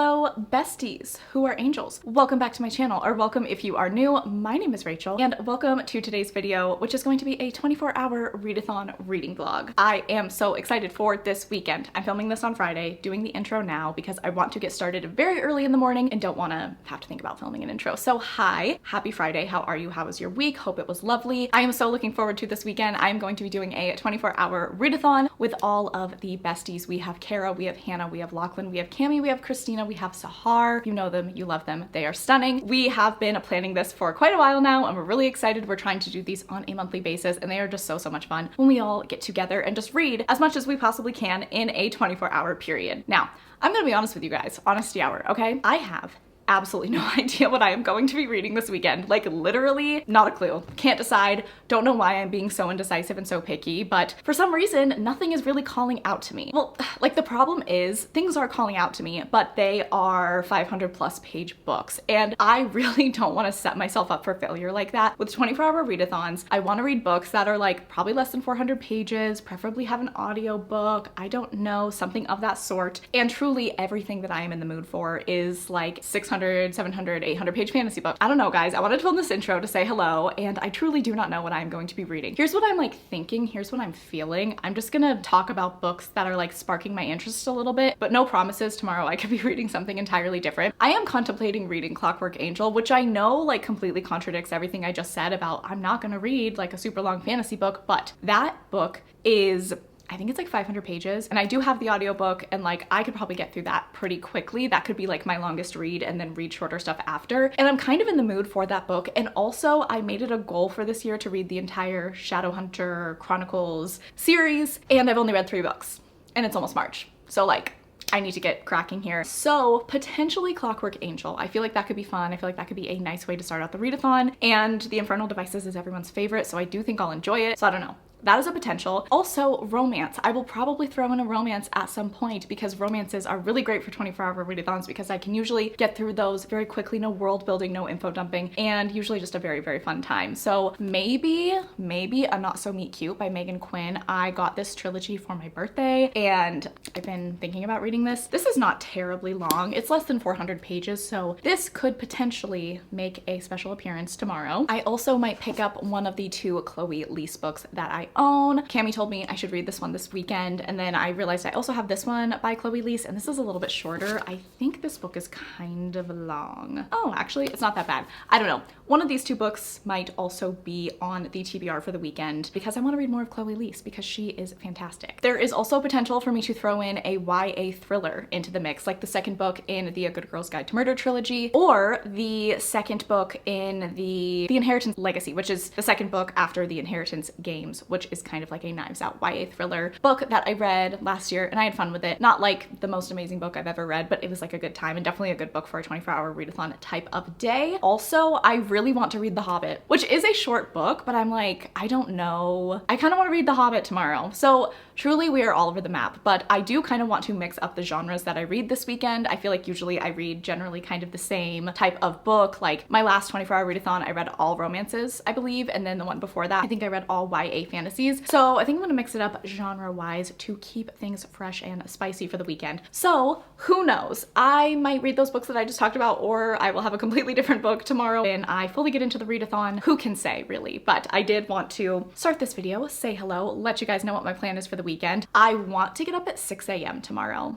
Hello, besties who are angels. Welcome back to my channel, or welcome if you are new. My name is Rachel, and welcome to today's video, which is going to be a 24-hour readathon reading vlog. I am so excited for this weekend. I'm filming this on Friday, doing the intro now because I want to get started very early in the morning and don't want to have to think about filming an intro. So hi, happy Friday. How are you? How was your week? Hope it was lovely. I am so looking forward to this weekend. I am going to be doing a 24-hour readathon with all of the besties. We have Kara, we have Hannah, we have Lachlan, we have Cami, we have Christina, we have Sahar. You know them, you love them, they are stunning. We have been planning this for quite a while now and we're really excited. We're trying to do these on a monthly basis and they are just so much fun when we all get together and just read as much as we possibly can in a 24-hour period. Now, I'm gonna be honest with you guys, honesty hour, okay? I have absolutely no idea what I am going to be reading this weekend. Like literally not a clue. Can't decide. Don't know why I'm being so indecisive and so picky, but for some reason, nothing is really calling out to me. Well, like the problem is things are calling out to me, but they are 500+ page books. And I really don't want to set myself up for failure like that. With 24-hour readathons, I want to read books that are like probably less than 400 pages, preferably have an audio book. I don't know, something of that sort. And truly everything that I am in the mood for is like 600, 700, 800 page fantasy book. I don't know, guys. I wanted to film this intro to say hello, and I truly do not know what I'm going to be reading. Here's what I'm like thinking. Here's what I'm feeling. I'm just gonna talk about books that are like sparking my interest a little bit, but no promises. Tomorrow I could be reading something entirely different. I am contemplating reading Clockwork Angel, which I know like completely contradicts everything I just said about I'm not gonna read like a super long fantasy book, but that book is, I think it's like 500 pages and I do have the audiobook and like I could probably get through that pretty quickly. That could be like my longest read and then read shorter stuff after. And I'm kind of in the mood for that book. And also I made it a goal for this year to read the entire Shadowhunter Chronicles series and I've only read 3 books and it's almost March. So like I need to get cracking here. So potentially Clockwork Angel. I feel like that could be fun. I feel like that could be a nice way to start out the readathon, and The Infernal Devices is everyone's favorite, so I do think I'll enjoy it. So I don't know. That is a potential. Also, romance. I will probably throw in a romance at some point because romances are really great for 24-hour readathons because I can usually get through those very quickly, no world building, no info dumping, and usually just a very, very fun time. So maybe A Not So Meet Cute by Megan Quinn. I got this trilogy for my birthday and I've been thinking about reading this. This is not terribly long. It's less than 400 pages, so this could potentially make a special appearance tomorrow. I also might pick up one of the 2 Chloe Lease books that I own. Cami told me I should read this one this weekend, and then I realized I also have this one by Chloe Lease, and this is a little bit shorter. I think this book is kind of long. Oh, actually, it's not that bad. I don't know. One of these 2 books might also be on the TBR for the weekend because I want to read more of Chloe Lease because she is fantastic. There is also potential for me to throw in a YA thriller into the mix, like the second book in the A Good Girl's Guide to Murder trilogy, or the second book in the Inheritance Legacy, which is the second book after the Inheritance games, which is kind of like a Knives Out YA thriller book that I read last year and I had fun with it. Not like the most amazing book I've ever read, but it was like a good time and definitely a good book for a 24-hour readathon type of day. Also, I really want to read The Hobbit, which is a short book, but I'm like, I don't know. I kind of want to read The Hobbit tomorrow. So truly we are all over the map, but I do kind of want to mix up the genres that I read this weekend. I feel like usually I read generally kind of the same type of book. Like my last 24-hour readathon, I read all romances, I believe, and then the one before that, I think I read all YA fantasies. So I think I'm gonna mix it up genre-wise to keep things fresh and spicy for the weekend. So who knows? I might read those books that I just talked about, or I will have a completely different book tomorrow and I fully get into the readathon. Who can say, really? But I did want to start this video, say hello, let you guys know what my plan is for the weekend. I want to get up at 6 a.m. tomorrow.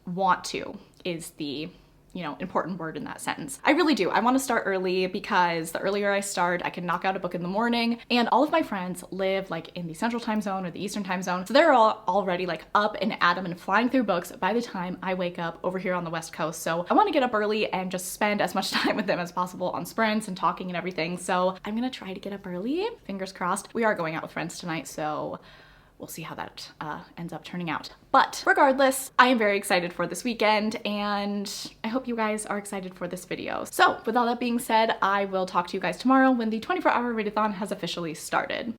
Want to is the important word in that sentence. I really do. I want to start early because the earlier I start, I can knock out a book in the morning, and all of my friends live like in the Central Time Zone or the Eastern Time Zone. So they're all already like up and at 'em and flying through books by the time I wake up over here on the West Coast. So I want to get up early and just spend as much time with them as possible on sprints and talking and everything. So I'm gonna try to get up early. Fingers crossed. We are going out with friends tonight, so we'll see how that ends up turning out. But regardless, I am very excited for this weekend and I hope you guys are excited for this video. So with all that being said, I will talk to you guys tomorrow when the 24-hour readathon has officially started.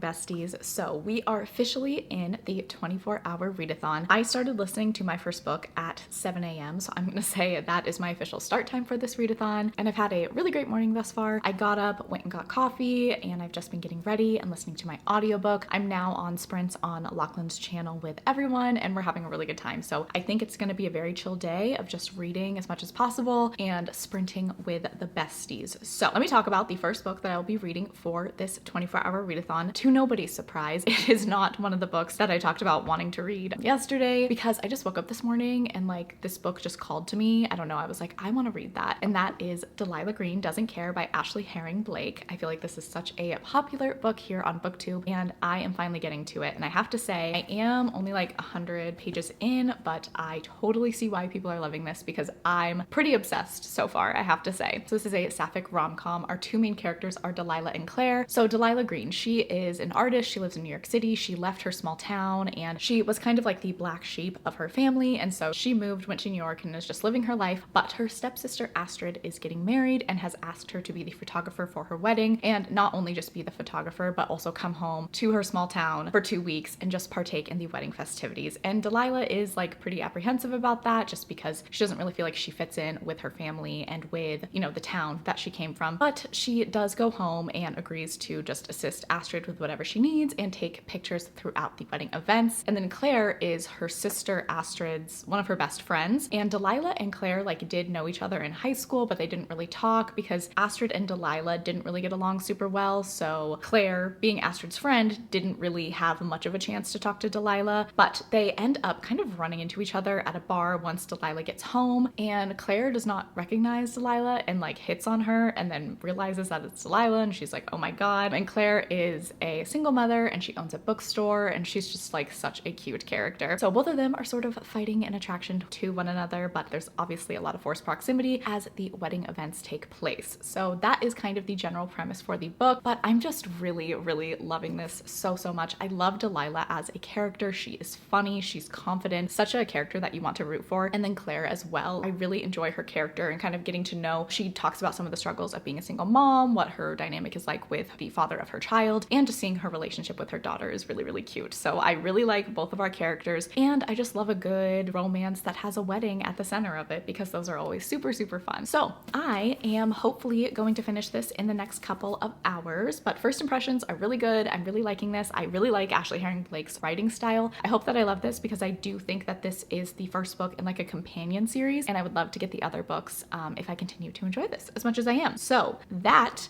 besties. So we are officially in the 24-hour readathon. I started listening to my first book at 7 a.m. So I'm gonna say that is my official start time for this readathon. And I've had a really great morning thus far. I got up, went and got coffee, and I've just been getting ready and listening to my audiobook. I'm now on sprints on Lachlan's channel with everyone, and we're having a really good time. So I think it's gonna be a very chill day of just reading as much as possible and sprinting with the besties. So let me talk about the first book that I'll be reading for this 24-hour readathon. To nobody's surprise, it is not one of the books that I talked about wanting to read yesterday, because I just woke up this morning and like this book just called to me. I don't know, I was like, I want to read that. And that is Delilah Green Doesn't Care by Ashley Herring Blake. I feel like this is such a popular book here on BookTube, and I am finally getting to it. And I have to say, I am only like 100 pages in, but I totally see why people are loving this because I'm pretty obsessed so far, I have to say. So this is a sapphic rom-com. Our two main characters are Delilah and Claire. So Delilah Green, she is an artist. She lives in New York City. She left her small town and she was kind of like the black sheep of her family. And so she moved, went to New York and is just living her life. But her stepsister Astrid is getting married and has asked her to be the photographer for her wedding, and not only just be the photographer, but also come home to her small town for 2 weeks and just partake in the wedding festivities. And Delilah is like pretty apprehensive about that just because she doesn't really feel like she fits in with her family and with, you know, the town that she came from. But she does go home and agrees to just assist Astrid with whatever she needs and take pictures throughout the wedding events. And then Claire is her sister Astrid's one of her best friends. And Delilah and Claire like did know each other in high school, but they didn't really talk because Astrid and Delilah didn't really get along super well. So Claire, being Astrid's friend, didn't really have much of a chance to talk to Delilah, but they end up kind of running into each other at a bar once Delilah gets home, and Claire does not recognize Delilah and like hits on her and then realizes that it's Delilah, and she's like, oh my god. And Claire is a single mother and she owns a bookstore, and she's just like such a cute character. So both of them are sort of fighting an attraction to one another, but there's obviously a lot of forced proximity as the wedding events take place. So that is kind of the general premise for the book, but I'm just really loving this so much. I love Delilah as a character. She is funny, she's confident, such a character that you want to root for. And then Claire as well. I really enjoy her character and kind of getting to know, she talks about some of the struggles of being a single mom, what her dynamic is like with the father of her child, and just seeing her relationship with her daughter is really cute. So I really like both of our characters, and I just love a good romance that has a wedding at the center of it because those are always super fun. So I am hopefully going to finish this in the next couple of hours, but first impressions are really good. I'm really liking this. I really like Ashley Herring Blake's writing style. I hope that I love this because I do think that this is the first book in like a companion series, and I would love to get the other books if I continue to enjoy this as much as I am. So that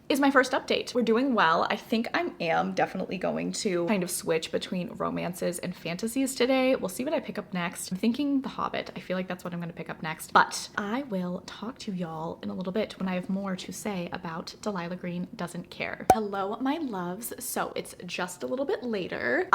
is my first update. We're doing well. I think I am definitely going to kind of switch between romances and fantasies today. We'll see what I pick up next. I'm thinking The Hobbit. I feel like that's what I'm gonna pick up next, but I will talk to y'all in a little bit when I have more to say about Delilah Green Doesn't Care. Hello, my loves. So it's just a little bit later.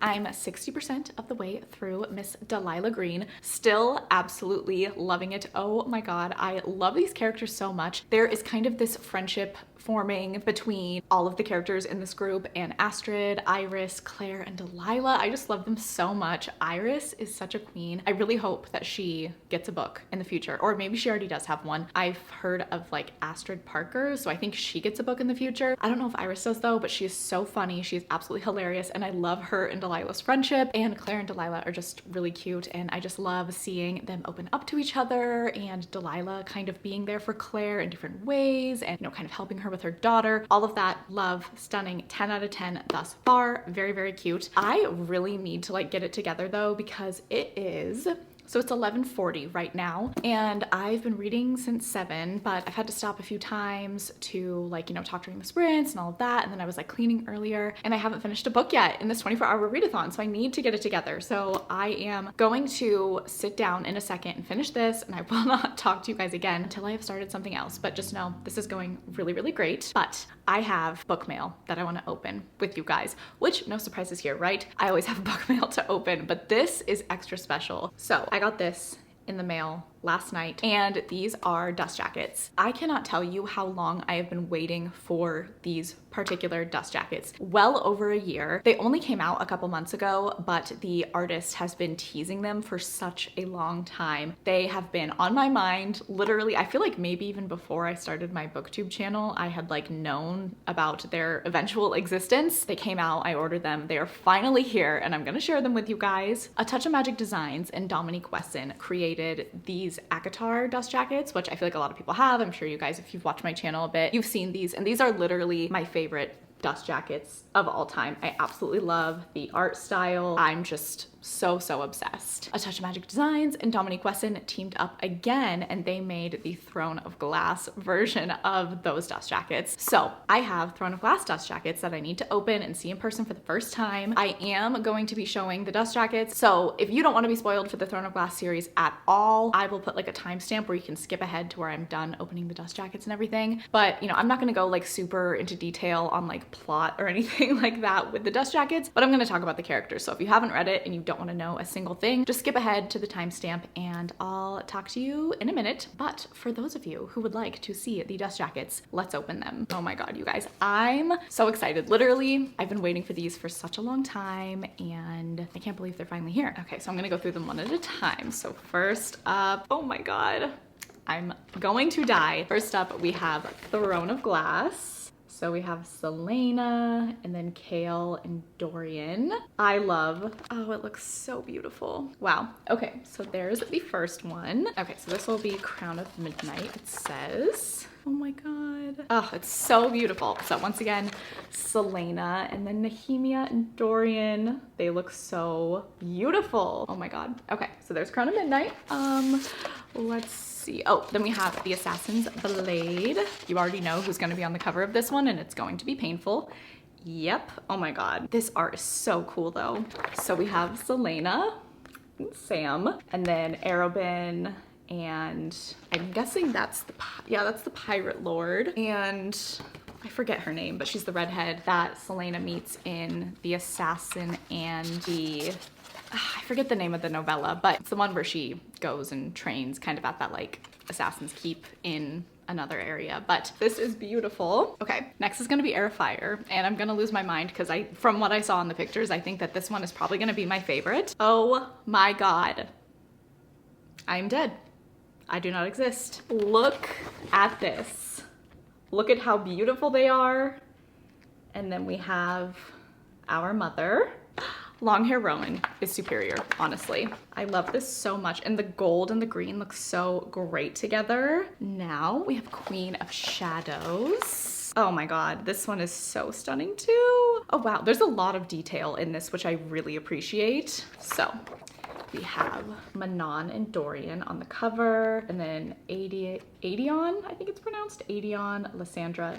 I'm 60% of the way through Miss Delilah Green. Still absolutely loving it. Oh my god, I love these characters so much. There is kind of this friendship forming between all of the characters in this group, and Astrid, Iris, Claire, and Delilah. I just love them so much. Iris is such a queen. I really hope that she gets a book in the future, or maybe she already does have one. I've heard of like Astrid Parker, so I think she gets a book in the future. I don't know if Iris does though, but she is so funny. She's absolutely hilarious, and I love her and Delilah's friendship, and Claire and Delilah are just really cute, and I just love seeing them open up to each other, and Delilah kind of being there for Claire in different ways, and you know, kind of helping her with her daughter. All of that, love, stunning, 10 out of 10 thus far. Very cute. I really need to like get it together though, because it is So it's 11:40 right now, and I've been reading since 7, but I've had to stop a few times to talk during the sprints and all of that, and then I was cleaning earlier, and I haven't finished a book yet in this 24-hour readathon, so I need to get it together. So I am going to sit down in a second and finish this, and I will not talk to you guys again until I have started something else, but just know this is going really great. But I have book mail that I want to open with you guys, which no surprises here, right? I always have book mail to open, but this is extra special. So I got this in the mail last night, and these are dust jackets. I cannot tell you how long I have been waiting for these particular dust jackets. Well over a year. They only came out a couple months ago, but the artist has been teasing them for such a long time. They have been on my mind literally. I feel like maybe even before I started my booktube channel, I had like known about their eventual existence. They came out, I ordered them, they are finally here, and I'm gonna share them with you guys. A Touch of Magic Designs and Dominique Wesson created these ACOTAR dust jackets, which I feel like a lot of people have. I'm sure you guys, if you've watched my channel a bit, you've seen these, and these are literally my favorite dust jackets of all time. I absolutely love the art style. I'm just so obsessed. A Touch of Magic Designs and Dominique Wesson teamed up again, and they made the Throne of Glass version of those dust jackets. So I have Throne of Glass dust jackets that I need to open and see in person for the first time. I am going to be showing the dust jackets, so if you don't want to be spoiled for the Throne of Glass series at all, I will put like a timestamp where you can skip ahead to where I'm done opening the dust jackets and everything. But you know, I'm not gonna go like super into detail on like plot or anything like that with the dust jackets, but I'm gonna talk about the characters. So if you haven't read it and you don't want to know a single thing, just skip ahead to the timestamp and I'll talk to you in a minute. But for those of you who would like to see the dust jackets, let's open them. Oh my god, you guys, I'm so excited. Literally, I've been waiting for these for such a long time and I can't believe they're finally here. Okay, so I'm gonna go through them one at a time. So first up, oh my god, I'm going to die. First up, we have Throne of Glass. So we have Selena and then Kale and Dorian. I love, oh, it looks so beautiful. Wow. Okay, so there's the first one. Okay, so this will be Crown of Midnight, it says. Oh my god. Oh, it's so beautiful. So once again, Selena and then Nehemia and Dorian. They look so beautiful. Oh my god. Okay, so there's Crown of Midnight. Let's see. Oh, then we have the Assassin's Blade. You already know who's gonna be on the cover of this one, and it's going to be painful. Yep. Oh my god. This art is so cool though. So we have Selena and Sam, and then Arobin, and I'm guessing that's the Pirate Lord, and I forget her name, but she's the redhead that Selena meets in The Assassin and the, I forget the name of the novella, but it's the one where she goes and trains kind of at that like Assassin's Keep in another area. But this is beautiful. Okay, next is gonna be Air of Fire, and I'm gonna lose my mind because from what I saw in the pictures, I think that this one is probably gonna be my favorite. Oh my god. I'm dead. I do not exist. Look at this. Look at how beautiful they are. And then we have our mother. Long hair Rowan is superior, honestly. I love this so much. And the gold and the green look so great together. Now we have Queen of Shadows. Oh my god, this one is so stunning too. Oh wow, there's a lot of detail in this, which I really appreciate. So we have Manon and Dorian on the cover, and then Adion, I think it's pronounced, Adion, Lysandra,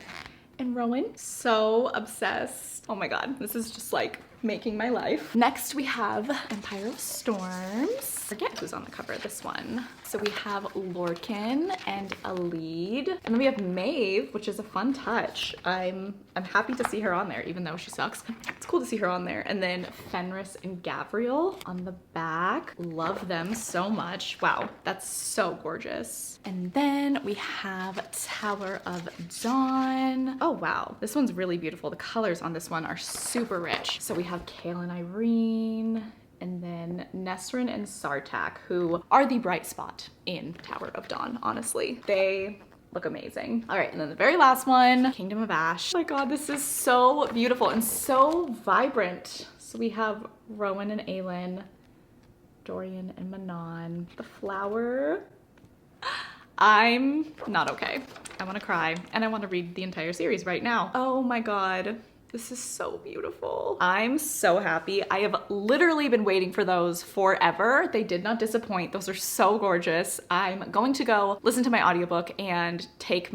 and Rowan. So obsessed. Oh my god, this is just like making my life. Next we have Empire of Storms. Forget who's on the cover of this one. So we have Lorcan and Alid, and then we have Maeve, which is a fun touch. I'm happy to see her on there, even though she sucks. It's cool to see her on there. And then Fenris and Gavriel on the back. Love them so much. Wow, that's so gorgeous. And then we have Tower of Dawn. Oh wow, this one's really beautiful. The colors on this one are super rich. So we have Kale and Irene, and then Nesrin and Sartak, who are the bright spot in Tower of Dawn, honestly. They look amazing. All right, and then the very last one, Kingdom of Ash. Oh my god, this is so beautiful and so vibrant. So we have Rowan and Aelin, Dorian and Manon. The flower. I'm not okay. I wanna cry, and I wanna read the entire series right now. Oh my god. This is so beautiful. I'm so happy. I have literally been waiting for those forever. They did not disappoint. Those are so gorgeous. I'm going to go listen to my audiobook and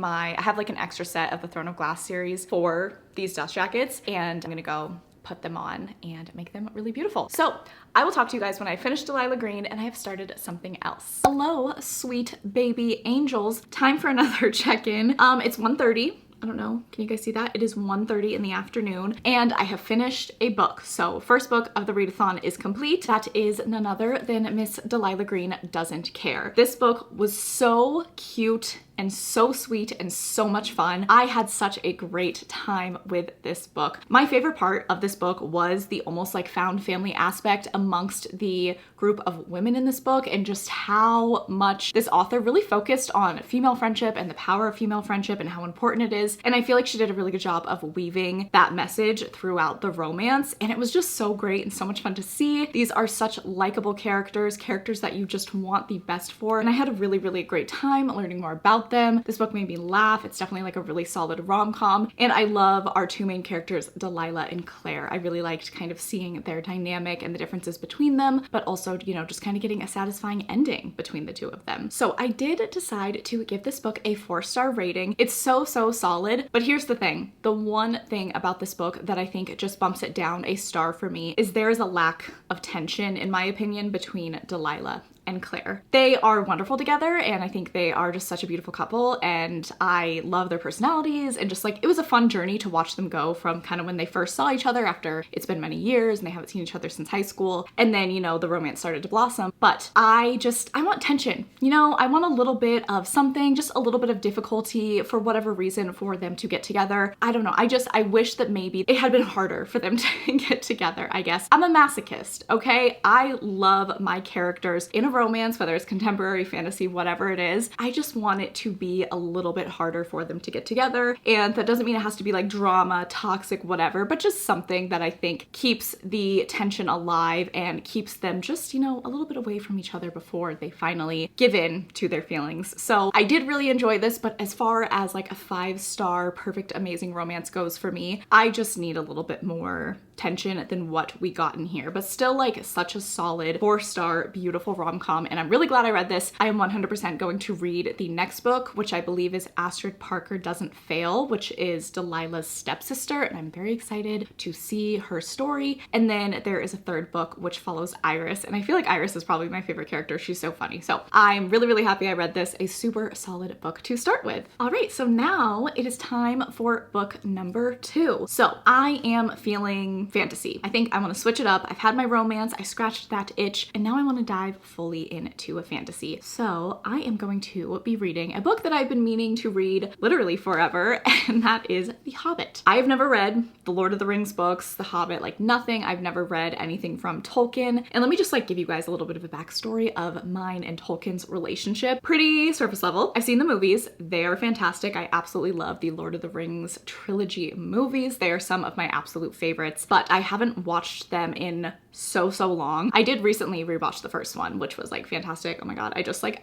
I have like an extra set of the Throne of Glass series for these dust jackets, and I'm gonna go put them on and make them really beautiful. So I will talk to you guys when I finish Delilah Green and I have started something else. Hello, sweet baby angels. Time for another check-in. It's 1:30. I don't know, can you guys see that? It is 1:30 in the afternoon and I have finished a book. So first book of the readathon is complete. That is none other than Miss Delilah Green Doesn't Care. This book was so cute and so sweet and so much fun. I had such a great time with this book. My favorite part of this book was the almost like found family aspect amongst the group of women in this book, and just how much this author really focused on female friendship and the power of female friendship and how important it is. And I feel like she did a really good job of weaving that message throughout the romance, and it was just so great and so much fun to see. These are such likable characters that you just want the best for, and I had a really, really great time learning more about them. This book made me laugh. It's definitely like a really solid rom-com, and I love our two main characters, Delilah and Claire. I really liked kind of seeing their dynamic and the differences between them, but also, you know, just kind of getting a satisfying ending between the two of them. So I did decide to give this book a 4-star rating. It's so solid, but here's the thing. The one thing about this book that I think just bumps it down a star for me is there is a lack of tension, in my opinion, between Delilah and Claire. They are wonderful together, and I think they are just such a beautiful couple, and I love their personalities, and just like it was a fun journey to watch them go from kind of when they first saw each other after it's been many years and they haven't seen each other since high school, and then, you know, the romance started to blossom. But I want tension, you know, I want a little bit of something, just a little bit of difficulty for whatever reason for them to get together. I don't know, I wish that maybe it had been harder for them to get together, I guess. I'm a masochist, okay? I love my characters in a romance, whether it's contemporary, fantasy, whatever it is. I just want it to be a little bit harder for them to get together. And that doesn't mean it has to be like drama, toxic, whatever, but just something that I think keeps the tension alive and keeps them just, you know, a little bit away from each other before they finally give in to their feelings. So I did really enjoy this, but as far as like a 5-star perfect amazing romance goes for me, I just need a little bit more tension than what we got in here, but still like such a solid 4-star beautiful rom-com, and I'm really glad I read this. I am 100% going to read the next book, which I believe is Astrid Parker Doesn't Fail, which is Delilah's stepsister, and I'm very excited to see her story. And then there is a third book which follows Iris, and I feel like Iris is probably my favorite character. She's so funny. So I'm really happy I read this. A super solid book to start with. All right, so now it is time for book number 2. So I am feeling fantasy. I think I want to switch it up. I've had my romance, I scratched that itch, and now I want to dive fully into a fantasy. So I am going to be reading a book that I've been meaning to read literally forever, and that is The Hobbit. I have never read the Lord of the Rings books, The Hobbit, like nothing. I've never read anything from Tolkien. And let me just like give you guys a little bit of a backstory of mine and Tolkien's relationship. Pretty surface level. I've seen the movies. They are fantastic. I absolutely love the Lord of the Rings trilogy movies. They are some of my absolute favorites, but I haven't watched them in so long. I did recently rewatch the first one, which was like fantastic. Oh my god,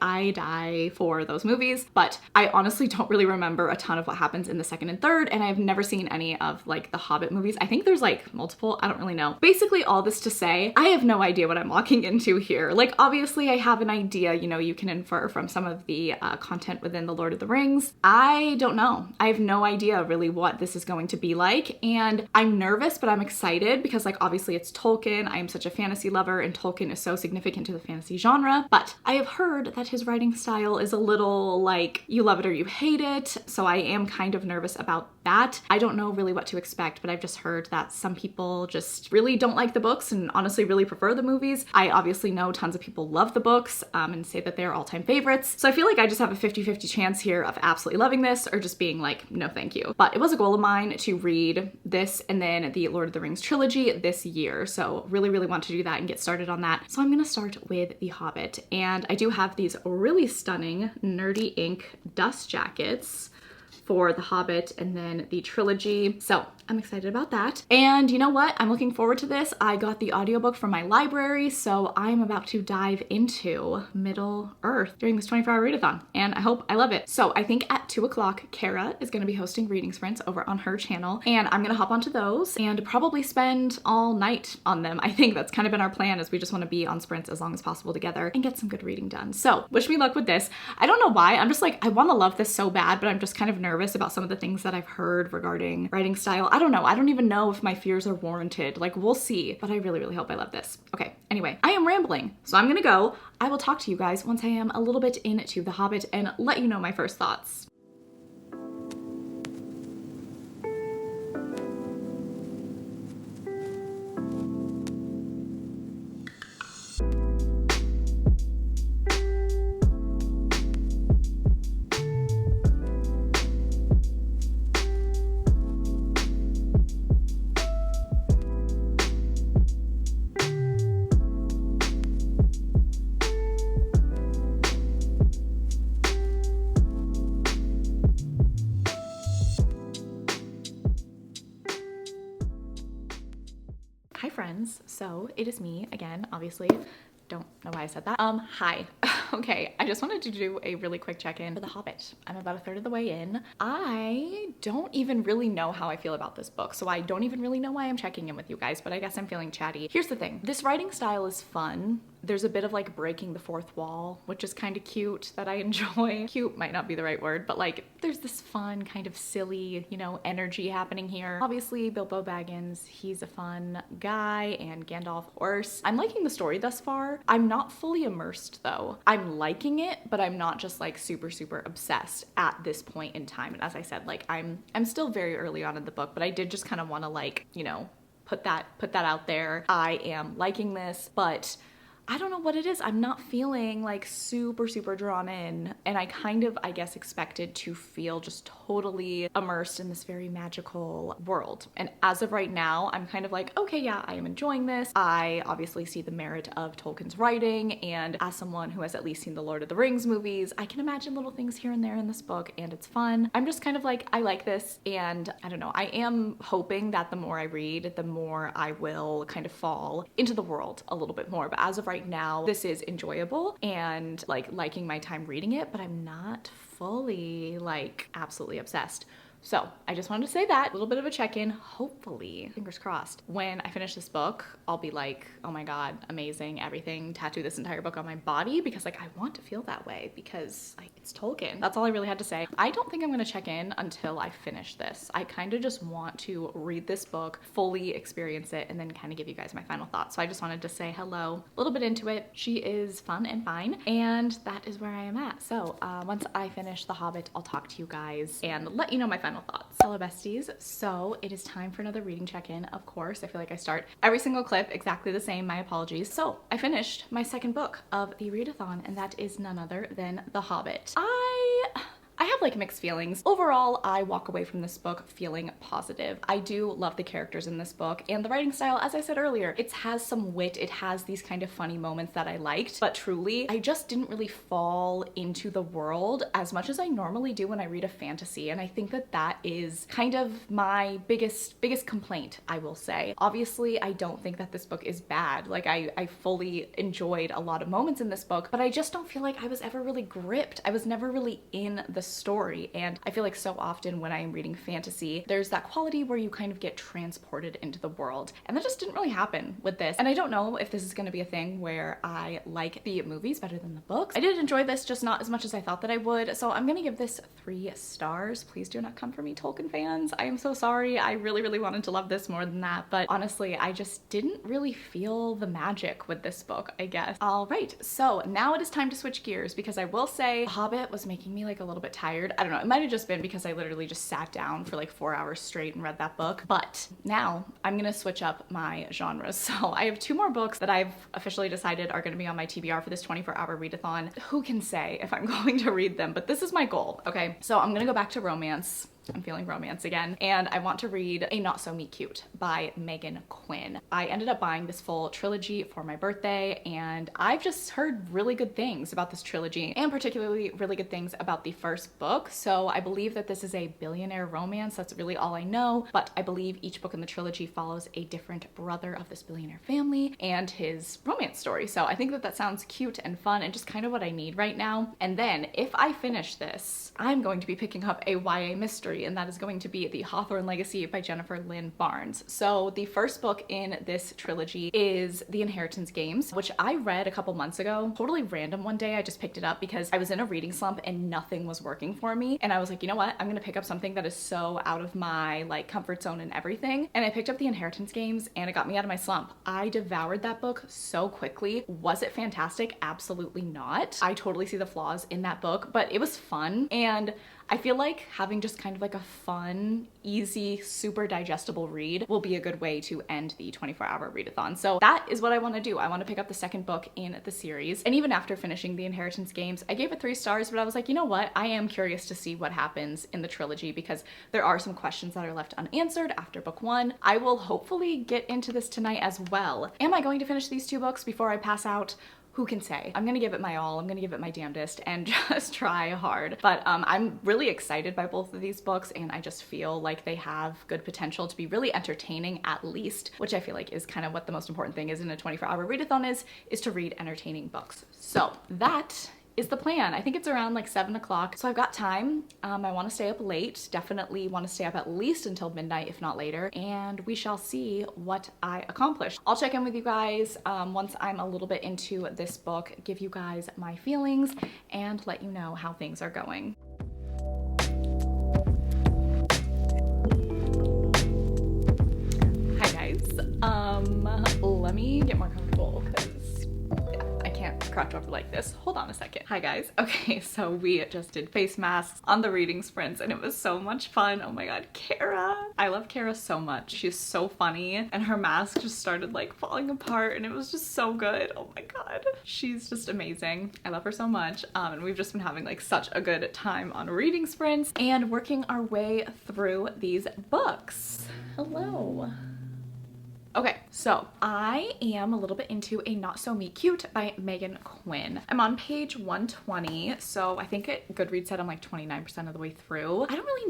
I die for those movies, but I honestly don't really remember a ton of what happens in the second and third, and I've never seen any of like the Hobbit movies. I think there's like multiple, I don't really know. Basically all this to say, I have no idea what I'm walking into here. Like obviously I have an idea, you know, you can infer from some of the content within the Lord of the Rings. I don't know. I have no idea really what this is going to be like, and I'm nervous, but I'm excited because like obviously it's Tolkien. I am such a fantasy lover, and Tolkien is so significant to the fantasy genre, but I have heard that his writing style is a little like you love it or you hate it, so I am kind of nervous about that. I don't know really what to expect, but I've just heard that some people just really don't like the books and honestly really prefer the movies. I obviously know tons of people love the books and say that they're all-time favorites, so I feel like I just have a 50-50 chance here of absolutely loving this or just being like, no thank you. But it was a goal of mine to read this and then the Lord of the Rings trilogy this year, so really want to do that and get started on that. So I'm gonna start with The Hobbit, and I do have these really stunning Nerdy Ink dust jackets for The Hobbit and then the trilogy. So I'm excited about that. And you know what? I'm looking forward to this. I got the audiobook from my library, so I'm about to dive into Middle Earth during this 24-hour readathon, and I hope I love it. So I think at 2 o'clock, Kara is gonna be hosting reading sprints over on her channel, and I'm gonna hop onto those and probably spend all night on them. I think that's kind of been our plan, is we just wanna be on sprints as long as possible together and get some good reading done. So wish me luck with this. I don't know why, I'm just like, I wanna love this so bad, but I'm just kind of nervous about some of the things that I've heard regarding writing style. I don't know. I don't even know if my fears are warranted. Like, we'll see, but I really hope I love this. Okay, anyway, I am rambling, so I'm gonna go. I will talk to you guys once I am a little bit into The Hobbit and let you know my first thoughts. friends. So it is me again, obviously. Don't know why I said that. Hi. Okay, I just wanted to do a really quick check-in for The Hobbit. I'm about a third of the way in. I don't even really know how I feel about this book, so I don't even really know why I'm checking in with you guys, but I guess I'm feeling chatty. Here's the thing. This writing style is fun. There's a bit of like breaking the fourth wall, which is kind of cute that I enjoy. Cute might not be the right word, but like there's this fun kind of silly, you know, energy happening here. Obviously, Bilbo Baggins, he's a fun guy, and Gandalf, of course. I'm liking the story thus far. I'm not fully immersed though. I'm liking it, but I'm not just like super obsessed at this point in time. And as I said, like I'm still very early on in the book, but I did just kind of want to like, you know, put that out there. I am liking this, but I don't know what it is. I'm not feeling like super drawn in, and I kind of, I guess, expected to feel just totally immersed in this very magical world. And as of right now, I'm kind of like, okay, yeah, I am enjoying this. I obviously see the merit of Tolkien's writing, and as someone who has at least seen the Lord of the Rings movies, I can imagine little things here and there in this book, and it's fun. I'm just kind of like, I like this, and I don't know, I am hoping that the more I read, the more I will kind of fall into the world a little bit more. But as of right now, this is enjoyable and like liking my time reading it, but I'm not fully like absolutely obsessed. So I just wanted to say that, a little bit of a check-in. Hopefully, fingers crossed, when I finish this book, I'll be like, oh my God, amazing, everything, tattoo this entire book on my body, because like I want to feel that way because like it's Tolkien. That's all I really had to say. I don't think I'm gonna check in until I finish this. I kind of just want to read this book, fully experience it, and then kind of give you guys my final thoughts. So I just wanted to say hello, a little bit into it. She is fun and fine, and that is where I am at. So once I finish The Hobbit, I'll talk to you guys and let you know my final thoughts. Hello besties. So it is time for another reading check-in. Of course, I feel like I start every single clip exactly the same. My apologies. So I finished my second book of the readathon, and that is none other than The Hobbit. I have like mixed feelings. Overall, I walk away from this book feeling positive. I do love the characters in this book, and the writing style, as I said earlier, it has some wit, it has these kind of funny moments that I liked, but truly, I just didn't really fall into the world as much as I normally do when I read a fantasy, and I think that that is kind of my biggest complaint, I will say. Obviously, I don't think that this book is bad. Like, I fully enjoyed a lot of moments in this book, but I just don't feel like I was ever really gripped. I was never really in the story, and I feel like so often when I am reading fantasy, there's that quality where you kind of get transported into the world, and that just didn't really happen with this. And I don't know if this is going to be a thing where I like the movies better than the books. I did enjoy this, just not as much as I thought that I would, so I'm gonna give this 3 stars. Please do not come for me, Tolkien fans. I am so sorry. I really wanted to love this more than that, but honestly, I just didn't really feel the magic with this book, I guess. All right, so now it is time to switch gears, because I will say The Hobbit was making me like a little bit tired. I don't know, it might have just been because I literally just sat down for like 4 hours straight and read that book. But now I'm gonna switch up my genres. So I have 2 more books that I've officially decided are gonna be on my TBR for this 24-hour readathon. Who can say if I'm going to read them, but this is my goal, okay? So I'm gonna go back to romance. I'm feeling romance again, and I want to read A Not So Meet Cute by Megan Quinn. I ended up buying this full trilogy for my birthday, and I've just heard really good things about this trilogy, and particularly really good things about the first book. So I believe that this is a billionaire romance. That's really all I know, but I believe each book in the trilogy follows a different brother of this billionaire family and his romance story. So I think that that sounds cute and fun and just kind of what I need right now. And then if I finish this, I'm going to be picking up a YA mystery, and that is going to be The Hawthorne Legacy by Jennifer Lynn Barnes. So the first book in this trilogy is The Inheritance Games, which I read a couple months ago. Totally random one day, I just picked it up because I was in a reading slump and nothing was working for me. And I was like, you know what? I'm gonna pick up something that is so out of my like comfort zone and everything. And I picked up The Inheritance Games, and it got me out of my slump. I devoured that book so quickly. Was it fantastic? Absolutely not. I totally see the flaws in that book, but it was fun. And I feel like having just kind of like a fun, easy, super digestible read will be a good way to end the 24-hour readathon. So that is what I want to do. I want to pick up the second book in the series. And even after finishing The Inheritance Games, I gave it 3 stars, but I was like, you know what? I am curious to see what happens in the trilogy because there are some questions that are left unanswered after book 1. I will hopefully get into this tonight as well. Am I going to finish these 2 books before I pass out? who can say? I'm gonna give it my all, I'm gonna give it my damnedest and just try hard. But I'm really excited by both of these books, and I just feel like they have good potential to be really entertaining at least, which I feel like is kind of what the most important thing is in a 24-hour readathon is to read entertaining books. So that is the plan. I think it's around like 7 o'clock. So I've got time. I want to stay up late. Definitely want to stay up at least until midnight, if not later. And we shall see what I accomplish. I'll check in with you guys once I'm a little bit into this book, give you guys my feelings, and let you know how things are going. Hi guys. Let me get more comfortable because I can't crouch over like this. Hold on a second. Hi guys. Okay, so we just did face masks on the reading sprints and it was so much fun. Oh my god, Kara. I love Kara so much. She's so funny and her mask just started like falling apart and it was just so good. Oh my god. She's just amazing. I love her so much. And we've just been having like such a good time on reading sprints and working our way through these books. Hello. Okay, so I am a little bit into A Not So Meet Cute by Megan Quinn. I'm on page 120, so I think Goodreads said I'm like 29% of the way through. I don't really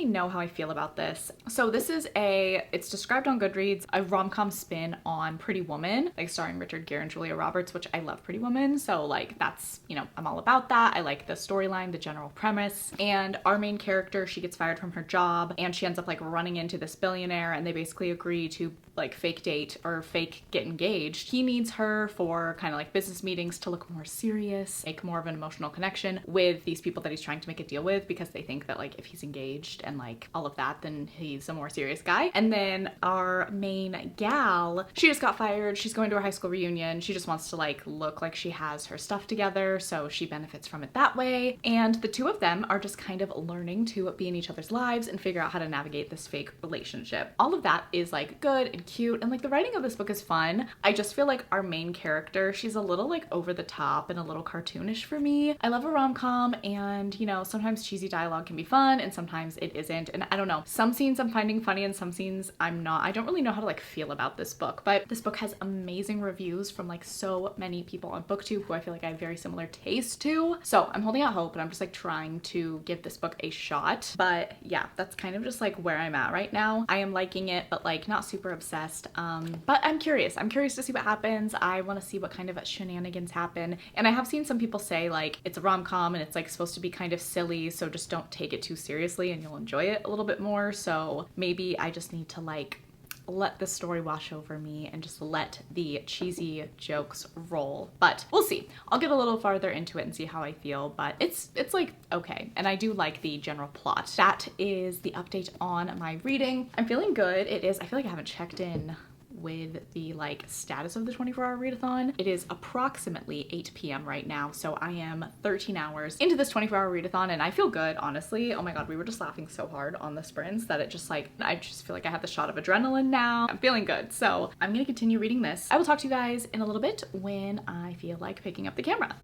know how I feel about this. So this is it's described on Goodreads, a rom-com spin on Pretty Woman, like starring Richard Gere and Julia Roberts, which I love Pretty Woman, so like that's, you know, I'm all about that. I like the storyline, the general premise, and our main character, she gets fired from her job and she ends up like running into this billionaire and they basically agree to like fake date or fake get engaged. He needs her for kind of like business meetings to look more serious, make more of an emotional connection with these people that he's trying to make a deal with because they think that like if he's engaged and like all of that, then he's a more serious guy. And then our main gal, she just got fired. She's going to her high school reunion. She just wants to like look like she has her stuff together, so she benefits from it that way. And the two of them are just kind of learning to be in each other's lives and figure out how to navigate this fake relationship. All of that is like good and cute, and like the writing of this book is fun. I just feel like our main character, she's a little like over the top and a little cartoonish for me. I love a rom-com, and you know, sometimes cheesy dialogue can be fun and sometimes it isn't, and I don't know, some scenes I'm finding funny and some scenes I'm not. I don't really know how to like feel about this book, but this book has amazing reviews from like so many people on BookTube who I feel like I have very similar taste to, so I'm holding out hope and I'm just like trying to give this book a shot. But yeah, that's kind of just like where I'm at right now. I am liking it, but like not super obsessed. But I'm curious to see what happens. I want to see what kind of shenanigans happen, and I have seen some people say like it's a rom-com and it's like supposed to be kind of silly, so just don't take it too seriously and you'll enjoy it a little bit more. So maybe I just need to like let the story wash over me and just let the cheesy jokes roll. But we'll see. I'll get a little farther into it and see how I feel, but it's like okay. And I do like the general plot. That is the update on my reading. I'm feeling good. I feel like I haven't checked in with the like status of the 24-hour readathon. It is approximately 8 p.m. right now, so I am 13 hours into this 24-hour readathon and I feel good, honestly. Oh my god, we were just laughing so hard on the sprints that it just like, I just feel like I have the shot of adrenaline now. I'm feeling good, so I'm gonna continue reading this. I will talk to you guys in a little bit when I feel like picking up the camera.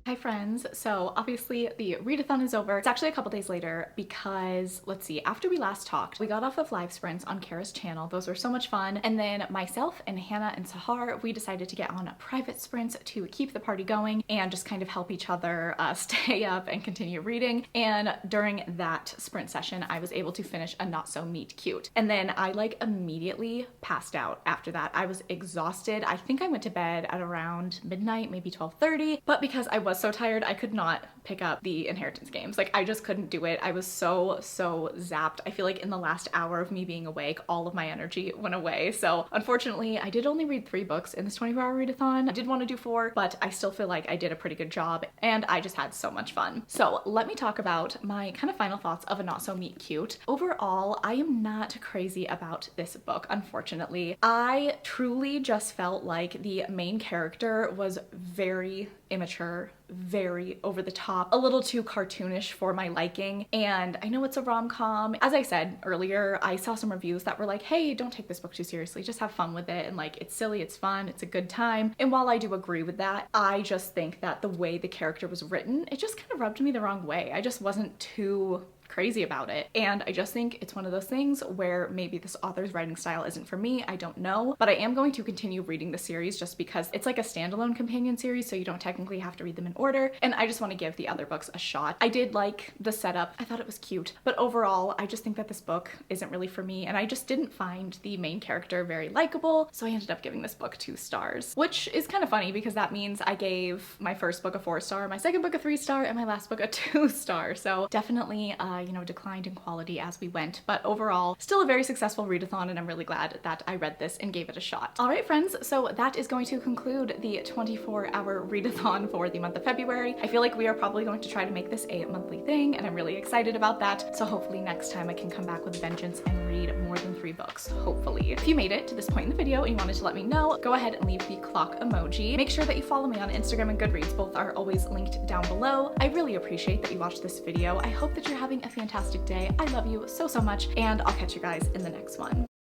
Hi friends, so obviously the readathon is over. It's actually a couple days later because, let's see, after we last talked, we got off of live sprints on Kara's channel. Those were so much fun. And then myself and Hannah and Sahar, we decided to get on private sprints to keep the party going and just kind of help each other stay up and continue reading. And during that sprint session, I was able to finish A Not So Meet Cute. And then I like immediately passed out after that. I was exhausted. I think I went to bed at around midnight, maybe 12:30, but because I was so tired, I could not pick up the inheritance games. Like I just couldn't do it. I was so zapped. I feel like in the last hour of me being awake, all of my energy went away. So unfortunately, I did only read 3 books in this 24-hour readathon. I did want to do 4, but I still feel like I did a pretty good job and I just had so much fun. So let me talk about my kind of final thoughts of A Not So Meet Cute. Overall, I am not crazy about this book, unfortunately. I truly just felt like the main character was very immature, very over the top, a little too cartoonish for my liking. And I know it's a rom-com. As I said earlier, I saw some reviews that were like, hey, don't take this book too seriously, just have fun with it, and like, it's silly, it's fun, it's a good time. And while I do agree with that, I just think that the way the character was written, it just kind of rubbed me the wrong way. I just wasn't too crazy about it. And I just think it's one of those things where maybe this author's writing style isn't for me, I don't know. But I am going to continue reading the series just because it's like a standalone companion series, so you don't technically have to read them in order. And I just want to give the other books a shot. I did like the setup, I thought it was cute, but overall, I just think that this book isn't really for me, and I just didn't find the main character very likable, so I ended up giving this book 2 stars, which is kind of funny because that means I gave my first book a 4-star, my second book a 3-star, and my last book a 2-star. So definitely you know, declined in quality as we went, but overall still a very successful readathon, and I'm really glad that I read this and gave it a shot. All right, friends, so that is going to conclude the 24-hour readathon for the month of February. I feel like we are probably going to try to make this a monthly thing, and I'm really excited about that. So hopefully next time I can come back with a vengeance and read more than 3 books, hopefully. If you made it to this point in the video and you wanted to let me know, go ahead and leave the clock emoji. Make sure that you follow me on Instagram and Goodreads. Both are always linked down below. I really appreciate that you watched this video. I hope that you're having a fantastic day. I love you so, so much, and I'll catch you guys in the next one.